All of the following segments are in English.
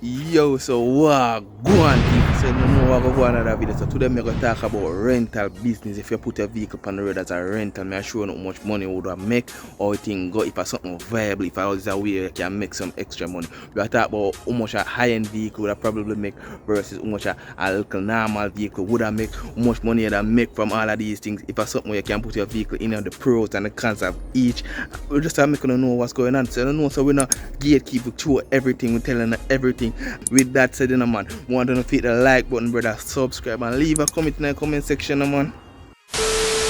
Yo, so what go on people? So no know what go on another video. So today I'm gonna talk about rental business. If you put a vehicle on the road as a rental, I'm sure how much money would I make or thing go if it's something viable, if I was a way you can make some extra money. We are talking about how much a high-end vehicle would I probably make versus how much a little normal vehicle would I make, how much money would I make from all of these things. If it's something where you can put your vehicle in, the pros and the cons of each. We just are making to know what's going on. So I don't know, so we're not gatekeep through everything, we're telling everything. With that said, man, want to hit the like button, brother, subscribe, and leave a comment in the comment section, man.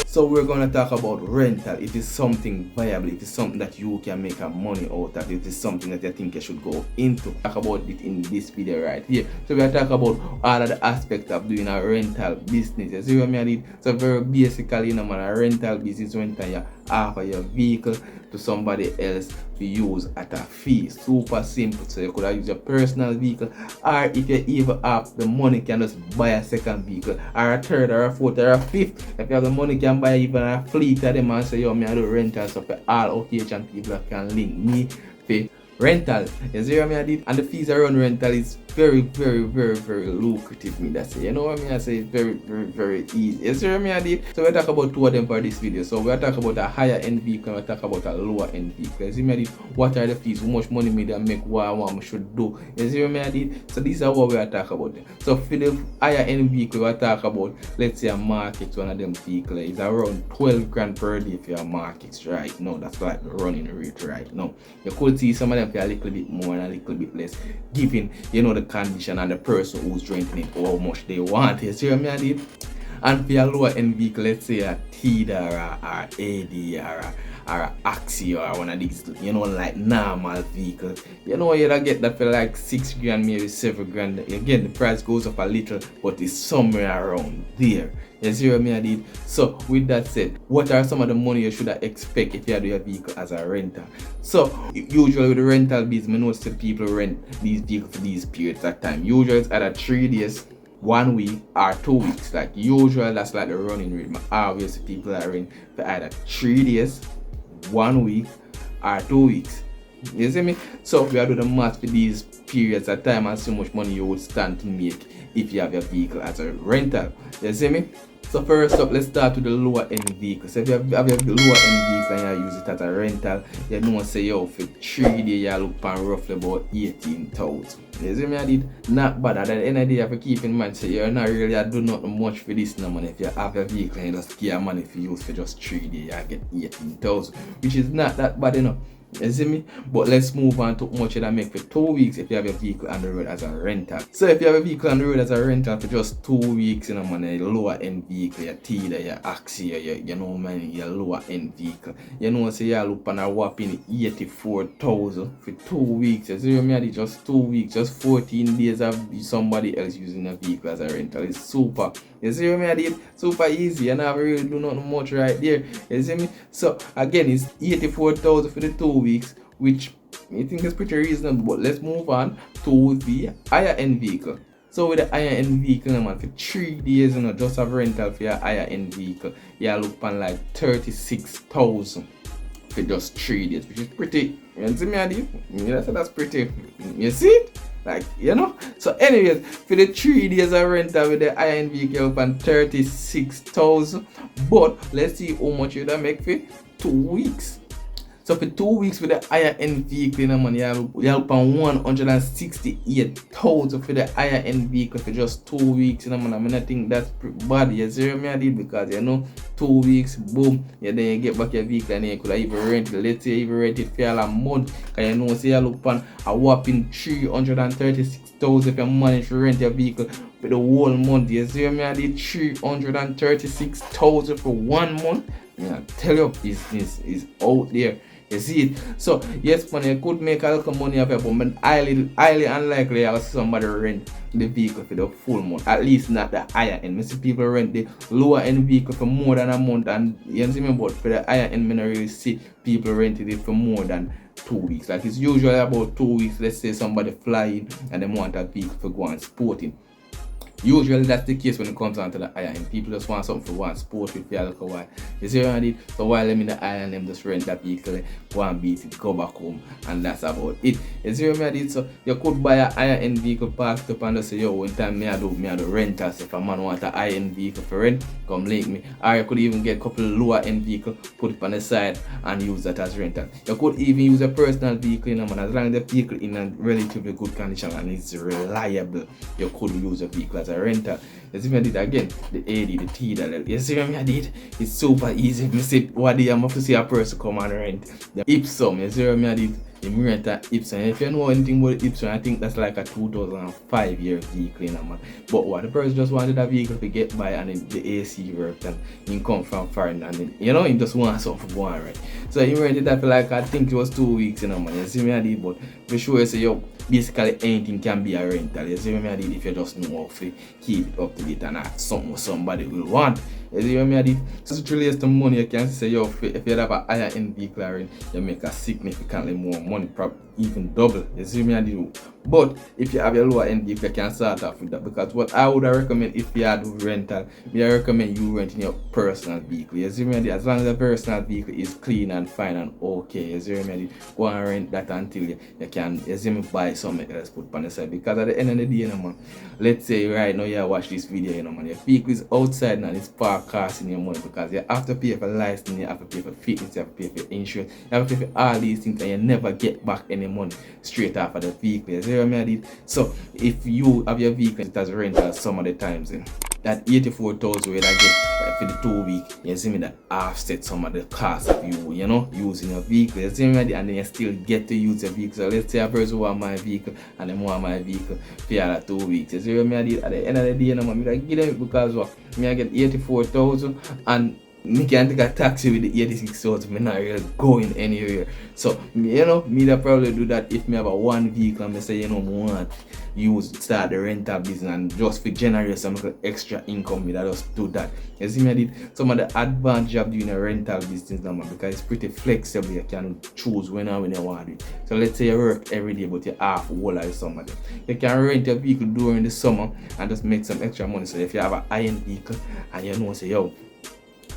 So we're going to talk about rental. If it's something viable, if it's something that you can make a money out of, if it's something that you think you should go into. Talk about it in this video right here. So we are talking about all of the aspects of doing a rental business. You see what I mean? So very basically, man, a rental business when you offer your vehicle to somebody else to use at a fee. Super simple. So you could use your personal vehicle, or if you even have the money, can just buy a second vehicle, or a third, or a fourth, or a fifth. If you have the money, can buy even a fleet of them and say, yo, me I do rentals so for all occasion people that can link me for rental. You see what I did? And the fees around rental is very lucrative, me that say. You know what I say? It's very easy. You see what I did? So we talk about two of them for this video. So we talk about a higher end vehicle and we talk about a lower end vehicle. You see what I did? What are the fees? How much money me that make, what I want should do? You see what I did? So these are what we are talking about. So for the higher end vehicle, we talk about, let's say a market, one of them vehicles is around 12 grand per day for your markets right now. That's like the running rate right now. You could see some of them for a little bit more and a little bit less, given the condition and the person who's renting it or how much they want. You see what I did? And for a lower end vehicle, let's say a TIDA or AD or a Axie or one of these, like normal vehicles, you get that for like 6 grand, maybe 7 grand. Again, the price goes up a little, but it's somewhere around there. You see what I did? So with that said, what are some of the money you should expect if you do your vehicle as a renter? So usually with the rental business, I know some people rent these vehicles for these periods of time. Usually it's either 3 days, 1 week, or 2 weeks. Like usually that's like the running rate. Obviously people are rent for either 3 days, 1 week, or 2 weeks. You see me? So we are doing the math for these periods of time and so much money you would stand to make if you have your vehicle as a rental. You see me? So first up, let's start with the lower end vehicle. So if you have your lower end vehicle and you use it as a rental, you know say yo for 3 days you look for roughly about 18,000. You see me? I did not bad. At the end of the day, you have to keep in mind, so you're not really do nothing much for this no money. If you have your vehicle and you just get money for use for just 3 days, you get 18,000, which is not that bad enough. You see me? But let's move on to how much you make for 2 weeks if you have your vehicle on the road as a rental. So if you have a vehicle on the road as a rental for just 2 weeks, man, a lower end vehicle, your TIDA, your Axie, your lower end vehicle, so you look on a whopping 84,000 for 2 weeks. You see me? Just 2 weeks, just 14 days of somebody else using a vehicle as a rental. It's super. You see what I did? Super easy, and I really do not much right there. You see me? So again, it's 84,000 for the 2 weeks, which I think is pretty reasonable. But let's move on to the higher end vehicle. So with the higher end vehicle, man, for 3 days, just have rental for your higher end vehicle, you look on like 36,000 for just 3 days, which is pretty. You see me? I did? That's pretty. You see it? Like, so anyways, for the 3 days of rental with the high-end vehicle up on 36,000, but let's see how much you make for 2 weeks. So for 2 weeks with the higher end vehicle, man, you have on 168,000 for the higher end vehicle for just 2 weeks, man. I mean, I think that's pretty bad. You see what I did? Because 2 weeks, boom, then you get back your vehicle and then you could even rent it. Let's say you even rent it for a month, because say you look on a whopping 336,000 if you manage to rent your vehicle for the whole month. You see what I did? 336,000 for 1 month. I tell you, business is out there. You see it? So yes, man, you could make a little money off it, but highly unlikely I'll see somebody rent the vehicle for the full month. At least not the higher end. I see people rent the lower end vehicle for more than a month, and you see me, but for the higher end, I don't really see people renting it for more than 2 weeks. Like it's usually about 2 weeks. Let's say somebody flying and they want a vehicle for going sporting. Usually that's the case when it comes down to the higher end. People just want something for one sport with for a little while. You see what I did? So while them in the higher end, them just rent that vehicle, go and beat it, go back home, and that's about it. You see what I did? So you could buy a higher end vehicle parked up and just say, yo, one time me I do rentals. If a man want a high end vehicle for rent, come link me. Or you could even get a couple of lower end vehicle, put it on the side and use that as rental. You could even use a personal vehicle, man, as long as the vehicle in a relatively good condition and it's reliable, you could use a vehicle as a rental. You see me I did again, the AD, the T, you see me I did? It's super easy. Me say what day I'm have to see a person come and rent the Ipsum. You see me I did? The rent a Ipsum. If you know anything about Ipsum, I think that's like a 2005 year vehicle, man. But what the person just wanted a vehicle to get by and the AC worked and he come from foreign and then, he just want something for going right. So he rented that for like, I think it was 2 weeks, man. You see me I did? But for sure, say yo, basically anything can be a rental. You see me I did? If you just know how to keep it up to date and have something somebody will want. You see what I did? So it relates to money, you can say, yo, if you have a higher end vehicle, you make a significantly more money, probably even double. You see what I did? But if you have a lower end vehicle, you can start off with that. Because what I would recommend if you do rental, I recommend you renting your personal vehicle. You see what I did? As long as the personal vehicle is clean and fine and okay, you see what I did? Go and rent that until you can, you see me buy something else put on the side. Because at the end of the day, man, let's say right now you watch this video, man, your vehicle is outside now, it's parked costing you money because you have to pay for license, you have to pay for fitness, you have to pay for insurance, you have to pay for all these things and you never get back any money straight after the vehicle. You see what I did? So if you have your vehicle it has rental some of the times, that 84,000 where I get for the 2 weeks, you see me that offset some of the cost of you, using your vehicle. You see me, and then you still get to use your vehicle. So let's say a person want my vehicle and them want my vehicle for the 2 weeks. You see what I did? At the end of the day, I give them because what? I get 84,000 and me can take a taxi with the 86,000. Me not really going anywhere. So me that probably do that if me have a one vehicle and me say me want start the rental business and just for generate some extra income, me that just do that. You see me I did some of the advantage of doing a rental business now, because it's pretty flexible. You can choose when and when you want it. So let's say you work every day but you half whole of the summer. You can rent your vehicle during the summer and just make some extra money. So if you have a high-end vehicle and say yo,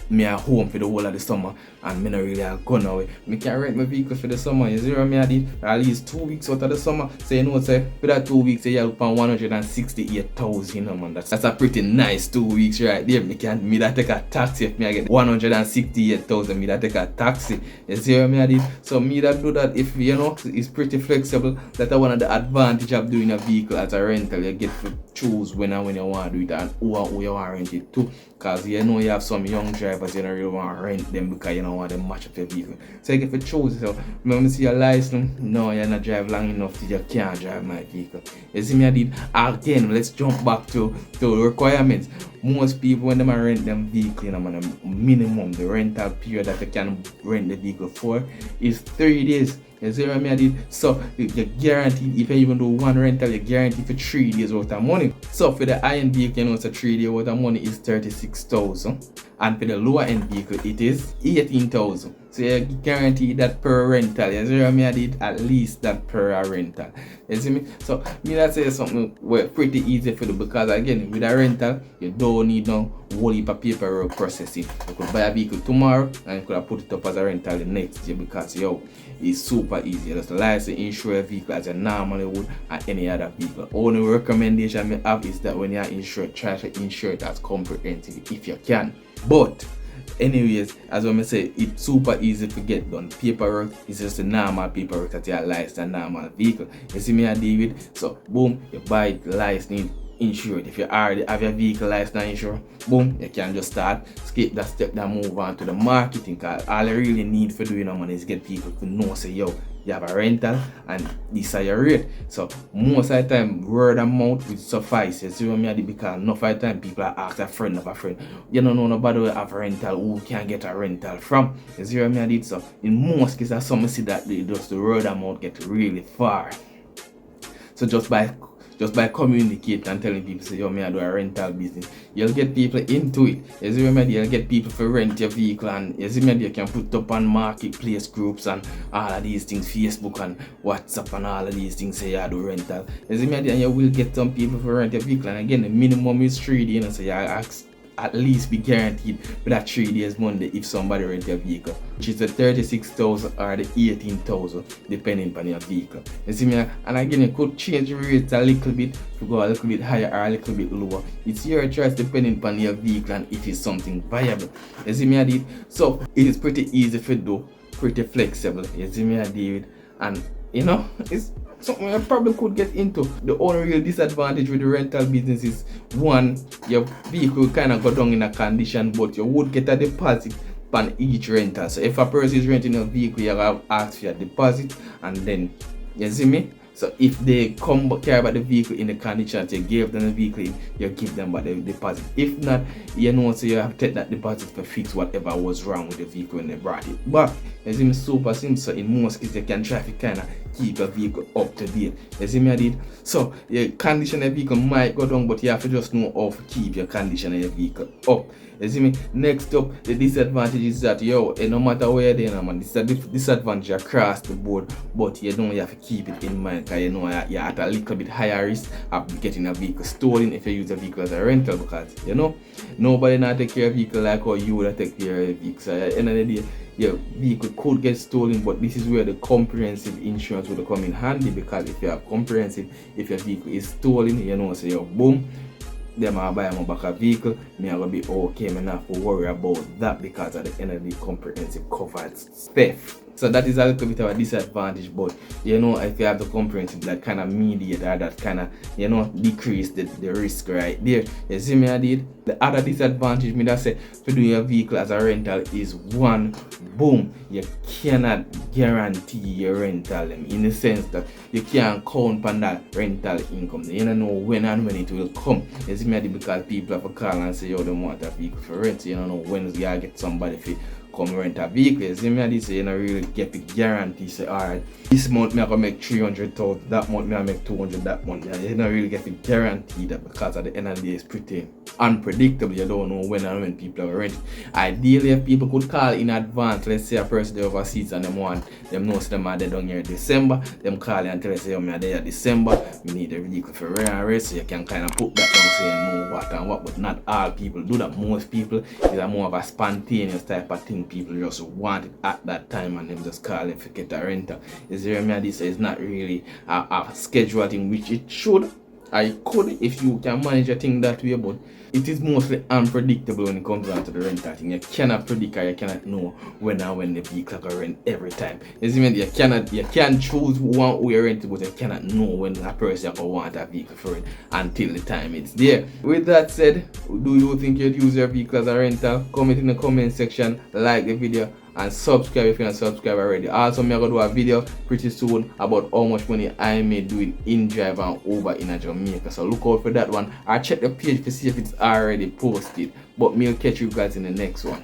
me at home for the whole of the summer and me not really gone away, me can rent my vehicle for the summer. You see what I did? At least 2 weeks out of the summer. So say for that 2 weeks you look on 168,000, man. That's a pretty nice 2 weeks right there. Me that take a taxi if me I get 168,000, me that take a taxi. You see what I did? So me that do that if it's pretty flexible. That's one of the advantage of doing a vehicle as a rental. You get to choose when and when you want to do it and who you want to rent it to. Because you have some young drivers you don't really want to rent them because you don't want them match up your vehicle. So you get to choose. So when you see your license, no, you're not drive long enough till you can't drive my vehicle. You see me I did again. Let's jump back to requirements. Most people when they rent them vehicle, minimum the rental period that they can rent the vehicle for is 3 days. You see what I did? So you're guaranteed, if you even do one rental, you're guaranteed for 3 days worth of money. So for the high-end vehicle, it's a 3 day worth of money is 36,000. And for the lower end vehicle, it is 18,000. So you're guaranteed that per rental. You see what I did? At least that per rental. You see me? So me that say something pretty easy for you because again, with a rental, you don't need no whole heap of paperwork processing. You could buy a vehicle tomorrow and you could have put it up as a rental the next year because it's super easy. You just license insure a vehicle as you normally would at any other vehicle. Only recommendation I have is that when you insure, try to insure it as comprehensive if you can. But anyways, as I say, it's super easy to get done. Paperwork is just a normal paperwork that you are licensed a normal vehicle. You see me and David? So boom, you buy it, licensed, insured. If you already have your vehicle licensed and insured, boom, you can just start, skip that step, then move on to the marketing. Cause all you really need for doing money is get people to know, say yo, you have a rental and this is your rate. So most of the time word of mouth will suffice. You see what I mean? Because enough of the time people are ask a friend of a friend. You don't know nobody will have a rental who can get a rental from. You see what I mean? So in most cases some see that just the word of mouth get really far. So just just by communicating and telling people, say, yo, me I do a rental business. You'll get people into it. You see me, you'll get people to rent your vehicle, and you see me, you can put up on marketplace groups and all of these things, Facebook and WhatsApp and all of these things, say you do rental. You see me, and you will get some people to rent your vehicle, and again, the minimum is 3 days, you know, so you ask at least be guaranteed for that 3 days Monday if somebody rent your vehicle, which is the 36,000 or the 18,000 depending on your vehicle. You see me, and again, you could change the rates a little bit to go a little bit higher or a little bit lower. It's your choice depending on your vehicle and if it's something viable. You see me, I did. So it is pretty easy to do, pretty flexible. You see me, I did, and you know, it's something I probably could get into. The only real disadvantage with the rental business is, one, your vehicle kind of go down in a condition, but you would get a deposit on each rental. So if a person is renting a vehicle, you have to ask for a deposit, and then, you see me? So if they come care about the vehicle in the condition that you gave them the vehicle, you give them back the deposit. If not, you know, so you have to take that deposit to fix whatever was wrong with the vehicle when they brought it back. You see me, super simple. So in most cases, you can try to kind of keep your vehicle up to date. You see me, I did. So your condition of your vehicle might go down, but you have to just know how to keep your condition of your vehicle up. You see me? Next up, the disadvantage is that, yo, no matter where you're there, man, this is a disadvantage across the board, but you know you have to keep it in mind, because you know you're at a little bit higher risk of getting a vehicle stolen if you use a vehicle as a rental, because, you know, nobody not take care of a vehicle like how you would take care of a vehicle. So at the end of the day, your vehicle could get stolen, but this is where the comprehensive insurance would come in handy, because if you have comprehensive, if your vehicle is stolen, you know, so you boom, them I buy my back a vehicle, me I gonna be okay, me not have to worry about that, because at the end of the comprehensive covered theft. So that is a little bit of a disadvantage, but you know, if you have the comprehensive, that kind of mediate or that kind of, you know, decrease the risk right there. You see me, I did. The other disadvantage me that say to do your vehicle as a rental is, one, boom, you cannot guarantee your rental in the sense that you can't count on that rental income. You don't know when and when it will come. You see me, I did, because people have a call and say, yo, they want a vehicle for rent. So you don't know when you get somebody for come rent a vehicle. You see me, I say you don't really get the guarantee. Say, alright, this month me I gonna make 300,000, that month me I make 200, that month. You don't really get the guarantee that, because at the end of the day it's pretty unpredictable. You don't know when and when people are renting. Ideally, if people could call in advance, let's say a person they overseas and them want them know them are there down here in December, them call and tell us, say, I'm there December, we need a vehicle for rent and rest, so you can kind of put that down so you know what and what. But not all people do that. Most people is a more of a spontaneous type of thing. People just want it at that time and them just call if you get a rental. Is there me this? It's not really a schedule thing, which it should. I could if you can manage a thing that way, but it is mostly unpredictable when it comes down to the rental thing. You cannot predict or you cannot know when and when the vehicle can rent every time. You can choose one way rent, but you cannot know when a person will want a vehicle for it until the time it's there. With that said, do you think you'd use your vehicle as a rental? Comment in the comment section, like the video, and subscribe if you're not subscribed already. Also, I'm gonna do a video pretty soon about how much money I made doing InDrive and Uber in Jamaica. So look out for that one. I'll check the page to see if it's already posted. But me will catch you guys in the next one.